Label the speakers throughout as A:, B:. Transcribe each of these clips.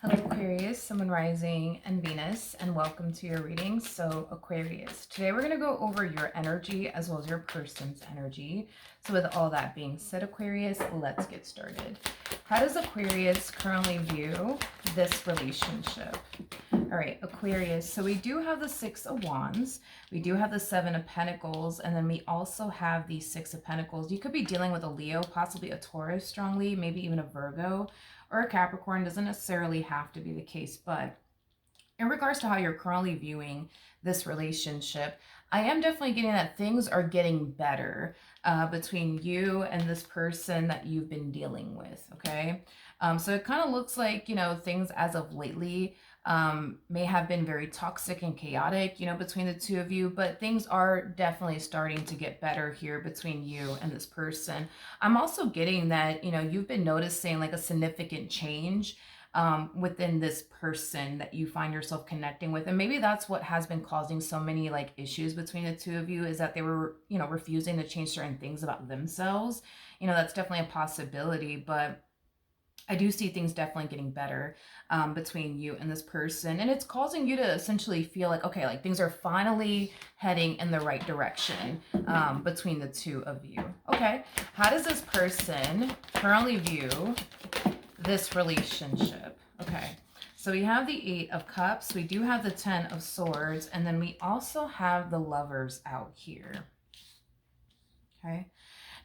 A: Hello Aquarius, Sun, Rising, and Venus, and welcome to your reading. So Aquarius, today we're going to go over your energy as well as your person's energy. So with all that being said, Aquarius, let's get started. How does Aquarius currently view this relationship? All right, Aquarius, so we do have the Six of Wands, we do have the Seven of Pentacles, and then we also have the Six of Pentacles. You could be dealing with a Leo, possibly a Taurus strongly, maybe even a Virgo or a Capricorn. Doesn't necessarily have to be the case, but in regards to how you're currently viewing this relationship, I am definitely getting that things are getting better between you and this person that you've been dealing with, okay? So it kind of looks like, things as of lately may have been very toxic and chaotic, between the two of you, but things are definitely starting to get better here between you and this person. I'm also getting that, you've been noticing like a significant change within this person that you find yourself connecting with. And maybe that's what has been causing so many like issues between the two of you, is that they were, refusing to change certain things about themselves. That's definitely a possibility, but I do see things definitely getting better between you and this person. And it's causing you to essentially feel like, okay, like things are finally heading in the right direction between the two of you. Okay, how does this person currently view this relationship? Okay, so we have the Eight of Cups, we do have the Ten of Swords, and then we also have the Lovers out here. Okay,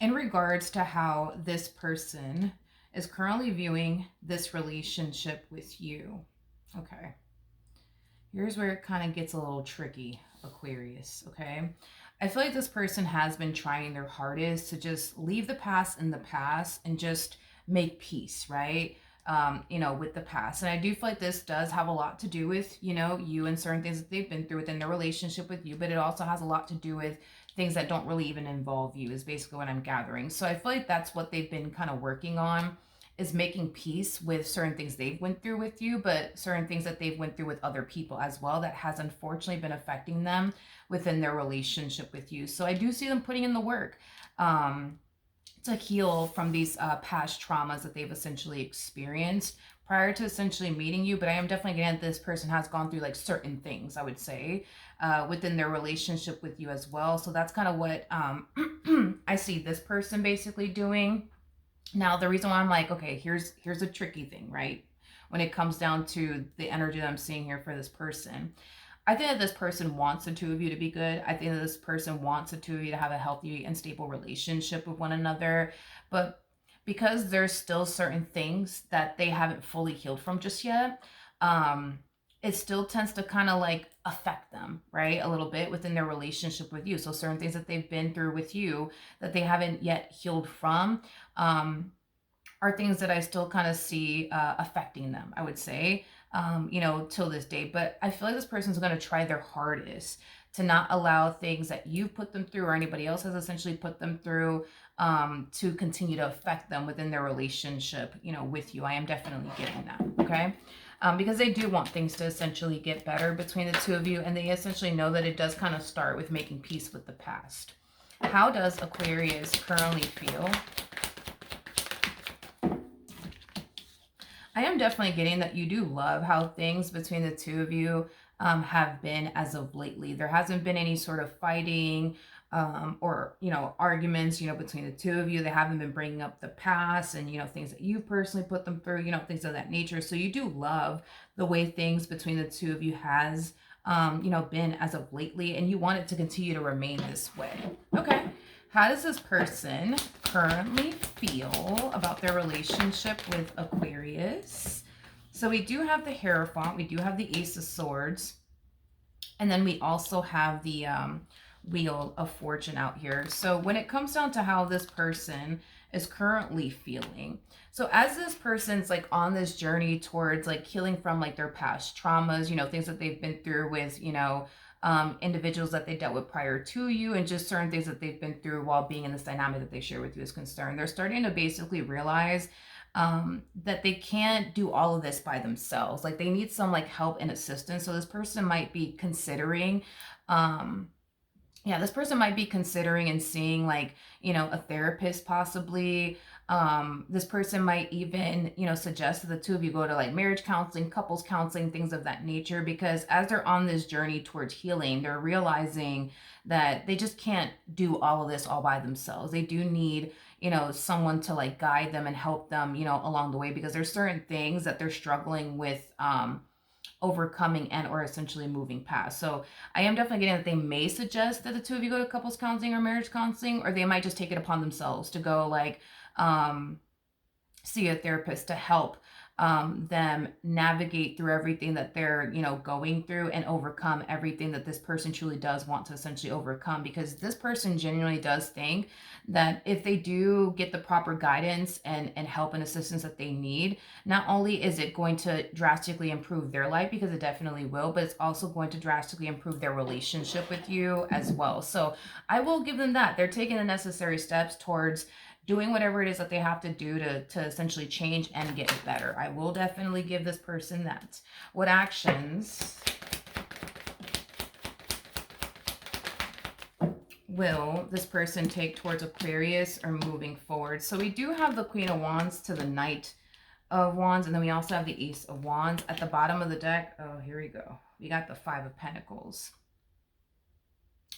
A: in regards to how this person is currently viewing this relationship with you. Okay, here's where it kind of gets a little tricky, Aquarius. Okay, I feel like this person has been trying their hardest to just leave the past in the past and just make peace, right? With the past. And I do feel like this does have a lot to do with, you and certain things that they've been through within their relationship with you, but it also has a lot to do with things that don't really even involve you, is basically what I'm gathering. So I feel like that's what they've been kind of working on, is making peace with certain things they've went through with you, but certain things that they've went through with other people as well that has unfortunately been affecting them within their relationship with you. So I do see them putting in the work to heal from these past traumas that they've essentially experienced prior to essentially meeting you. But I am definitely getting that this person has gone through like certain things, I would say, within their relationship with you as well. So that's kind of what I see this person basically doing. Now, the reason why I'm like, okay, here's a tricky thing, right? When it comes down to the energy that I'm seeing here for this person, I think that this person wants the two of you to be good. I think that this person wants the two of you to have a healthy and stable relationship with one another. But because there's still certain things that they haven't fully healed from just yet, it still tends to kind of like affect them, right? A little bit within their relationship with you. So certain things that they've been through with you that they haven't yet healed from are things that I still kind of see affecting them, I would say, till this day. But I feel like this person's going to try their hardest to not allow things that you've put them through or anybody else has essentially put them through to continue to affect them within their relationship, with you. I am definitely getting that, okay? Because they do want things to essentially get better between the two of you, and they essentially know that it does kind of start with making peace with the past. How does Aquarius currently feel? I am definitely getting that you do love how things between the two of you have been as of lately. There hasn't been any sort of fighting or, arguments, between the two of you. They haven't been bringing up the past and, things that you personally put them through, things of that nature. So you do love the way things between the two of you has, been as of lately, and you want it to continue to remain this way. Okay. How does this person currently feel about their relationship with Aquarius? So we do have the Hierophant, we do have the Ace of Swords, and then we also have the Wheel of Fortune out here. So when it comes down to how this person is currently feeling, so as this person's like on this journey towards like healing from like their past traumas, things that they've been through with, individuals that they dealt with prior to you, and just certain things that they've been through while being in this dynamic that they share with you is concerned. They're starting to basically realize that they can't do all of this by themselves. Like they need some like help and assistance. So this person might be considering this person might be considering and seeing like, a therapist possibly, This person might even, suggest that the two of you go to like marriage counseling, couples counseling, things of that nature, because as they're on this journey towards healing, they're realizing that they just can't do all of this all by themselves. They do need, someone to like guide them and help them, along the way, because there's certain things that they're struggling with, overcoming and or essentially moving past. So I am definitely getting that they may suggest that the two of you go to couples counseling or marriage counseling, or they might just take it upon themselves to go like see a therapist to help them navigate through everything that they're, going through and overcome everything that this person truly does want to essentially overcome. Because this person genuinely does think that if they do get the proper guidance and help and assistance that they need, not only is it going to drastically improve their life, because it definitely will, but it's also going to drastically improve their relationship with you as well. So I will give them that. They're taking the necessary steps towards doing whatever it is that they have to do to essentially change and get better. I will definitely give this person that. What actions will this person take towards Aquarius or moving forward? So we do have the Queen of Wands to the Knight of Wands, and then we also have the Ace of Wands. At the bottom of the deck, oh, here we go. We got the Five of Pentacles.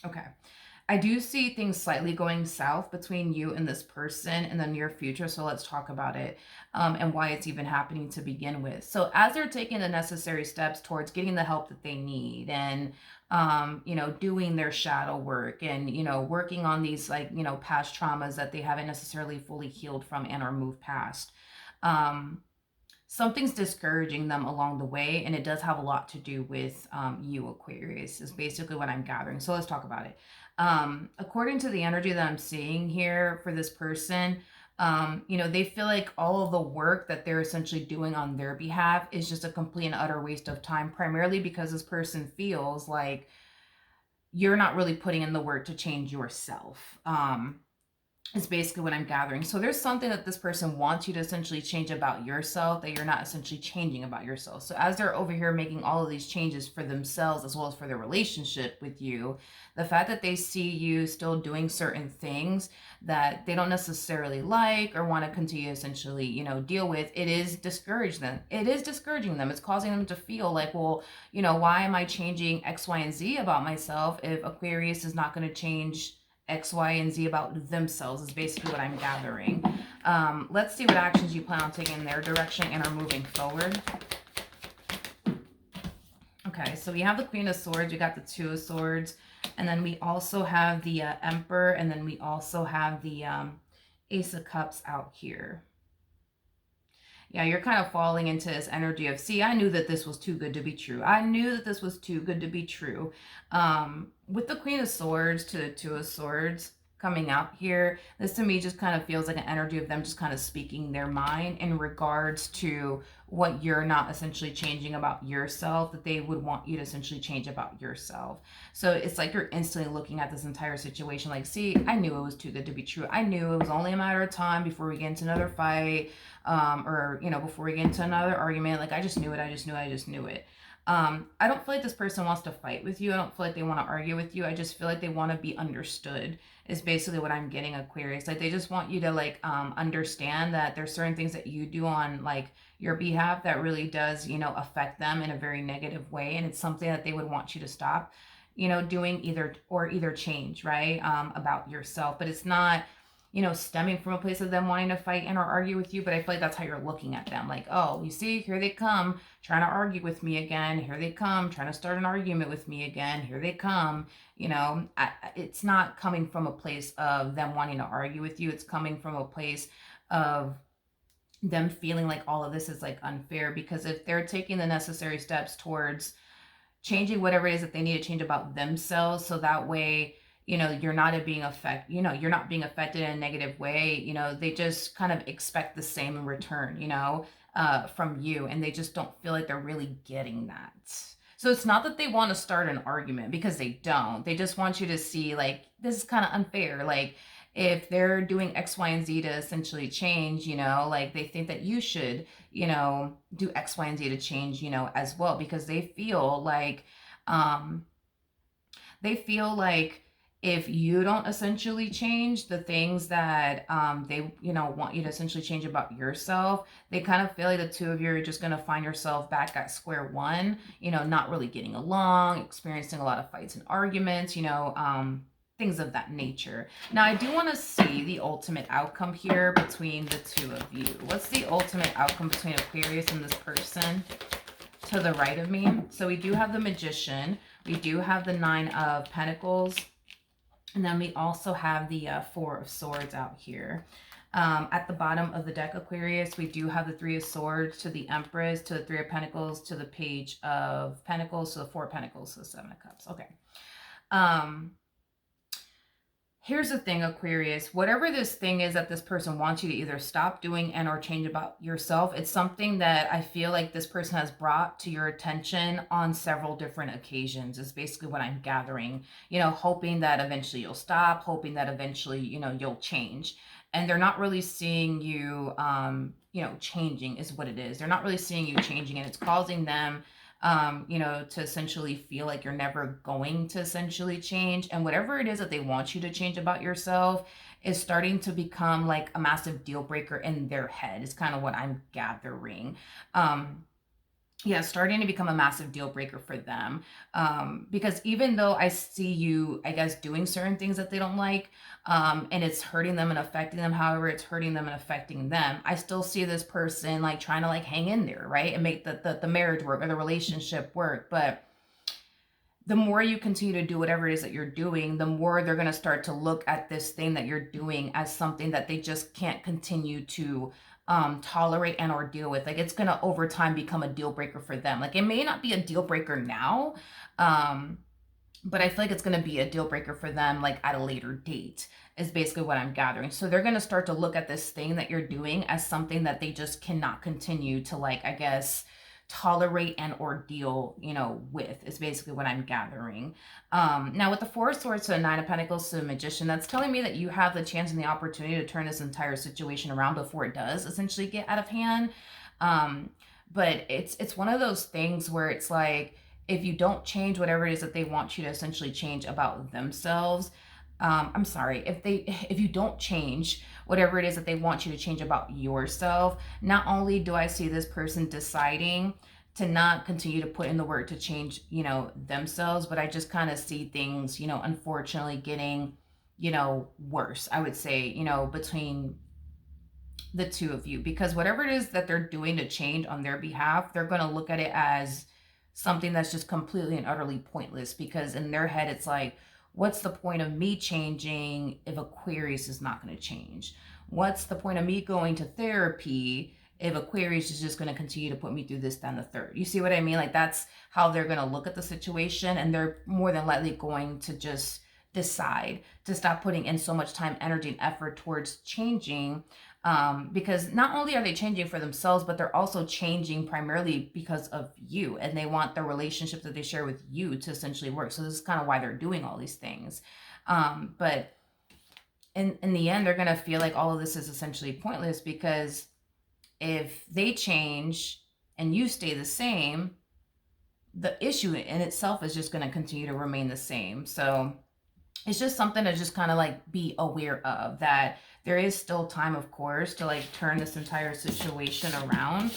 A: Okay. I do see things slightly going south between you and this person in the near future. So let's talk about it and why it's even happening to begin with. So as they're taking the necessary steps towards getting the help that they need and, doing their shadow work and, working on these like, past traumas that they haven't necessarily fully healed from and or moved past. Something's discouraging them along the way, and it does have a lot to do with you, Aquarius, is basically what I'm gathering. So let's talk about it. According to the energy that I'm seeing here for this person, they feel like all of the work that they're essentially doing on their behalf is just a complete and utter waste of time, primarily because this person feels like you're not really putting in the work to change yourself. Is basically what I'm gathering. So there's something that this person wants you to essentially change about yourself that you're not essentially changing about yourself. So as they're over here making all of these changes for themselves as well as for their relationship with you, the fact that they see you still doing certain things that they don't necessarily like or want to continue essentially, deal with, it is discouraging them. It is discouraging them. It's causing them to feel like, well, why am I changing X, Y, and Z about myself if Aquarius is not going to change X, Y, and Z about themselves is basically what I'm gathering. Let's see what actions you plan on taking in their direction and are moving forward. Okay, so we have the Queen of Swords, we got the Two of Swords, and then we also have the Emperor, and then we also have the Ace of Cups out here. Yeah, you're kind of falling into this energy of, see, I knew that this was too good to be true. I knew that this was too good to be true. With the Queen of Swords to the Two of Swords coming out here, this to me just kind of feels like an energy of them just kind of speaking their mind in regards to what you're not essentially changing about yourself, that they would want you to essentially change about yourself. So it's like you're instantly looking at this entire situation like, see, I knew it was too good to be true. I knew it was only a matter of time before we get into another fight, or, before we get into another argument. Like, I just knew it. I just knew it. I don't feel like this person wants to fight with you. I don't feel like they want to argue with you. I just feel like they want to be understood is basically what I'm getting, Aquarius. Like, they just want you to like understand that there's certain things that you do on like your behalf that really does, affect them in a very negative way. And it's something that they would want you to stop, doing either change, right? About yourself. But it's not, stemming from a place of them wanting to fight and or argue with you. But I feel like that's how you're looking at them. Like, oh, you see, here they come trying to argue with me again. Here they come trying to start an argument with me again. Here they come. It's not coming from a place of them wanting to argue with you. It's coming from a place of them feeling like all of this is like unfair, because if they're taking the necessary steps towards changing whatever it is that they need to change about themselves, so that way, you're not being affected in a negative way, they just kind of expect the same in return, from you, and they just don't feel like they're really getting that. So it's not that they want to start an argument, because they don't. They just want you to see like, this is kind of unfair. Like, if they're doing X, Y, and Z to essentially change, like they think that you should, do X, Y, and Z to change, as well, because they feel like, if you don't essentially change the things that they, want you to essentially change about yourself, they kind of feel like the two of you are just going to find yourself back at square one, not really getting along, experiencing a lot of fights and arguments, things of that nature. Now, I do want to see the ultimate outcome here between the two of you. What's the ultimate outcome between Aquarius and this person to the right of me? So we do have the Magician. We do have the Nine of Pentacles. And then we also have the Four of Swords out here. At the bottom of the deck, Aquarius, we do have the Three of Swords to the Empress, to the Three of Pentacles, to the Page of Pentacles, to the Four of Pentacles, to the Seven of Cups. Okay. Here's the thing, Aquarius. Whatever this thing is that this person wants you to either stop doing and or change about yourself, it's something that I feel like this person has brought to your attention on several different occasions, is basically what I'm gathering. Hoping that eventually you'll stop, hoping that eventually, you'll change. And they're not really seeing you, changing is what it is. They're not really seeing you changing, and it's causing them to essentially feel like you're never going to essentially change. And whatever it is that they want you to change about yourself is starting to become like a massive deal breaker in their head, is kind of what I'm gathering. Starting to become a massive deal breaker for them. Because even though I see you, I guess, doing certain things that they don't like, and it's hurting them and affecting them, however it's hurting them and affecting them, I still see this person like trying to like hang in there, right? And make the marriage work or the relationship work. But the more you continue to do whatever it is that you're doing, the more they're going to start to look at this thing that you're doing as something that they just can't continue to tolerate and or deal with. Like, it's going to over time become a deal breaker for them. Like, it may not be a deal breaker now, but I feel like it's going to be a deal breaker for them like at a later date, is basically what I'm gathering. So they're going to start to look at this thing that you're doing as something that they just cannot continue to, like, I guess, tolerate and or deal, with, is basically what I'm gathering. Now with the Four of Swords to the Nine of Pentacles to the Magician, that's telling me that you have the chance and the opportunity to turn this entire situation around before it does essentially get out of hand. But it's one of those things where it's like, if you don't change whatever it is that they want you to essentially change about themselves, if you don't change whatever it is that they want you to change about yourself, not only do I see this person deciding to not continue to put in the work to change, themselves, but I just kind of see things, unfortunately getting, worse, I would say, between the two of you, because whatever it is that they're doing to change on their behalf, they're going to look at it as something that's just completely and utterly pointless, because in their head, it's like, what's the point of me changing if Aquarius is not going to change? What's the point of me going to therapy if Aquarius is just going to continue to put me through this, that, and the third? You see what I mean? Like, that's how they're going to look at the situation, and they're more than likely going to just decide to stop putting in so much time, energy, and effort towards changing, because not only are they changing for themselves, but they're also changing primarily because of you, and they want the relationship that they share with you to essentially work. So this is kind of why they're doing all these things. But in the end, they're going to feel like all of this is essentially pointless, because if they change and you stay the same, the issue in itself is just going to continue to remain the same. So it's just something to just kind of like be aware of, that there is still time, of course, to like turn this entire situation around.